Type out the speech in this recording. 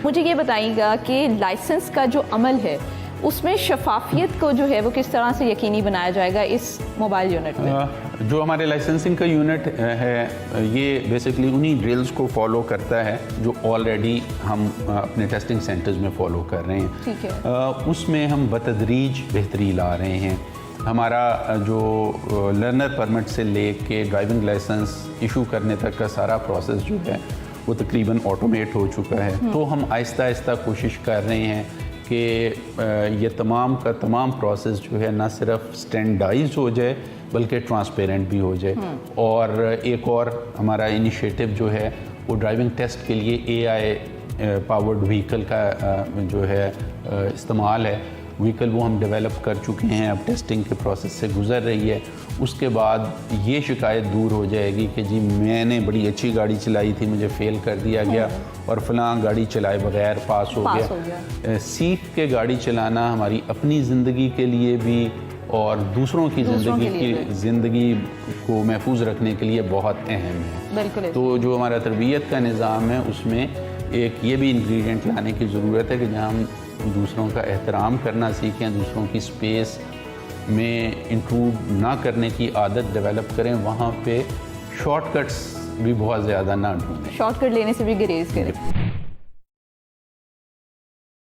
مجھے یہ بتائیے گا کہ لائسنس کا جو عمل ہے اس میں شفافیت کو جو ہے وہ کس طرح سے یقینی بنایا جائے گا اس موبائل یونٹ میں؟ جو ہمارے لائسنسنگ کا یونٹ ہے یہ بیسکلی انہی ڈرلز کو فالو کرتا ہے جو آلریڈی ہم اپنے ٹیسٹنگ سینٹرز میں فالو کر رہے ہیں. ٹھیک ہے. اس میں ہم بتدریج بہتری لا رہے ہیں. ہمارا جو لرنر پرمٹ سے لے کے ڈرائیونگ لائسنس ایشو کرنے تک کا سارا پروسیس جو ہے وہ تقریباً آٹومیٹ ہو چکا ہے. تو ہم آہستہ آہستہ کوشش کر رہے ہیں کہ یہ تمام کا تمام پروسیس جو ہے نہ صرف سٹینڈائز ہو جائے بلکہ ٹرانسپیرنٹ بھی ہو جائے. اور ایک اور ہمارا انیشیٹو جو ہے وہ ڈرائیونگ ٹیسٹ کے لیے AI پاورڈ وہیکل کا جو ہے استعمال ہے. وہیکل وہ ہم ڈیولپ کر چکے ہیں, اب ٹیسٹنگ کے پروسیس سے گزر رہی ہے. اس کے بعد یہ شکایت دور ہو جائے گی کہ جی میں نے بڑی اچھی گاڑی چلائی تھی, مجھے فیل کر دیا گیا اور فلاں گاڑی چلائے بغیر پاس ہو گیا. سیکھ کے گاڑی چلانا ہماری اپنی زندگی کے لیے بھی اور دوسروں کی زندگی کو محفوظ رکھنے کے لیے بہت اہم ہے. تو جو ہمارا تربیت کا نظام ہے اس میں ایک یہ بھی انگریڈینٹ لانے کی ضرورت ہے کہ جہاں ہم دوسروں کا احترام کرنا سیکھیں, دوسروں کی اسپیس میں انٹروڈ نہ کرنے کی عادت ڈیولپ کریں, وہاں پہ شارٹ کٹس بھی بہت زیادہ نہ ڈھونڈیں, شارٹ کٹ لینے سے بھی گریز کریں.